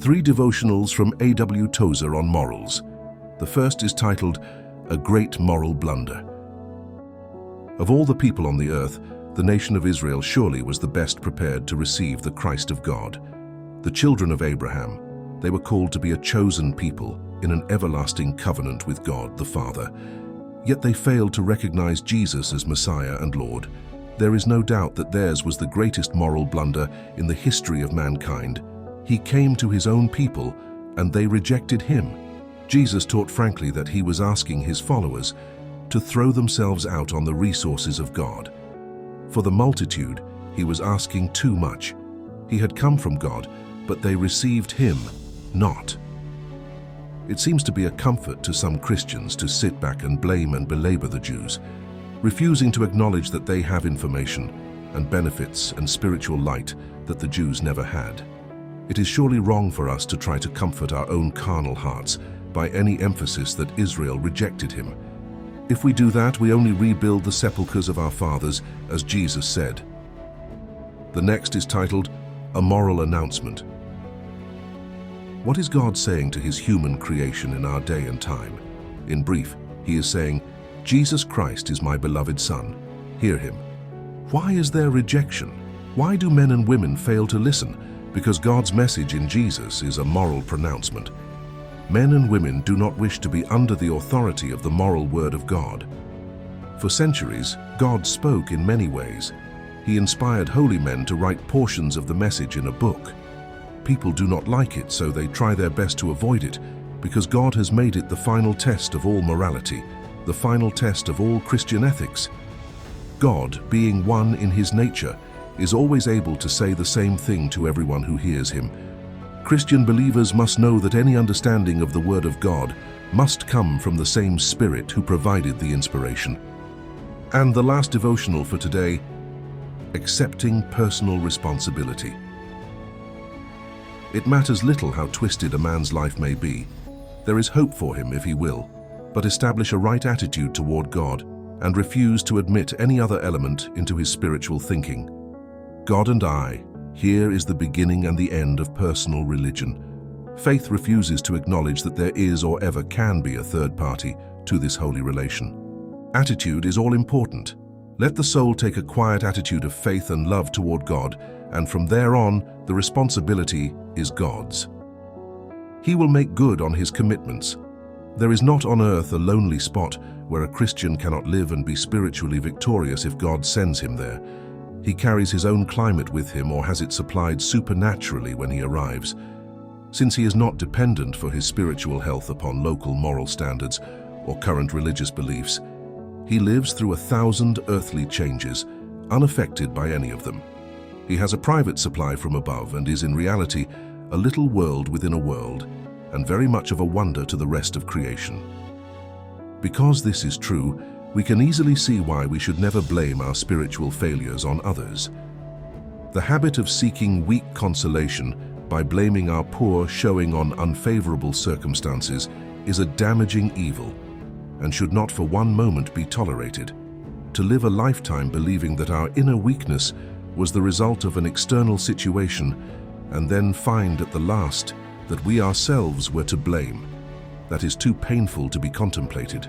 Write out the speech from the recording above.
3 devotionals from a.w.tozer on morals. The first is titled, A Great Moral Blunder. Of all the people on the earth, the nation of Israel surely was the best prepared to receive the Christ of God. The children of Abraham, they were called to be a chosen people in an everlasting covenant with God the Father. Yet they failed to recognize Jesus as Messiah and Lord. There is no doubt that theirs was the greatest moral blunder in the history of mankind. He came to his own people, and they rejected him. Jesus taught frankly that he was asking his followers to throw themselves out on the resources of God. For the multitude, he was asking too much. He had come from God, but they received him not. It seems to be a comfort to some Christians to sit back and blame and belabor the Jews, refusing to acknowledge that they have information and benefits and spiritual light that the Jews never had. It is surely wrong for us to try to comfort our own carnal hearts by any emphasis that Israel rejected him. If we do that, we only rebuild the sepulchres of our fathers, as Jesus said. The next is titled, A Moral Announcement. What is God saying to his human creation in our day and time? In brief, he is saying, Jesus Christ is my beloved Son. Hear him. Why is there rejection? Why do men and women fail to listen? Because God's message in Jesus is a moral pronouncement. Men and women do not wish to be under the authority of the moral word of God. For centuries, God spoke in many ways. He inspired holy men to write portions of the message in a book. People do not like it, so they try their best to avoid it, because God has made it the final test of all morality, the final test of all Christian ethics. God, being one in his nature, is always able to say the same thing to everyone who hears him. Christian believers must know that any understanding of the Word of God must come from the same Spirit who provided the inspiration. And the last devotional for today, accepting personal responsibility. It matters little how twisted a man's life may be. There is hope for him if he will, but establish a right attitude toward God and refuse to admit any other element into his spiritual thinking. God and I, here is the beginning and the end of personal religion. Faith refuses to acknowledge that there is or ever can be a third party to this holy relation. Attitude is all important. Let the soul take a quiet attitude of faith and love toward God, and from there on, the responsibility is God's. He will make good on his commitments. There is not on earth a lonely spot where a Christian cannot live and be spiritually victorious if God sends him there. He carries his own climate with him or has it supplied supernaturally when he arrives. Since he is not dependent for his spiritual health upon local moral standards or current religious beliefs, he lives through 1,000 earthly changes, unaffected by any of them. He has a private supply from above and is in reality a little world within a world, and very much of a wonder to the rest of creation. Because this is true, we can easily see why we should never blame our spiritual failures on others. The habit of seeking weak consolation by blaming our poor showing on unfavorable circumstances is a damaging evil and should not for one moment be tolerated. To live a lifetime believing that our inner weakness was the result of an external situation and then find at the last that we ourselves were to blame, that is too painful to be contemplated.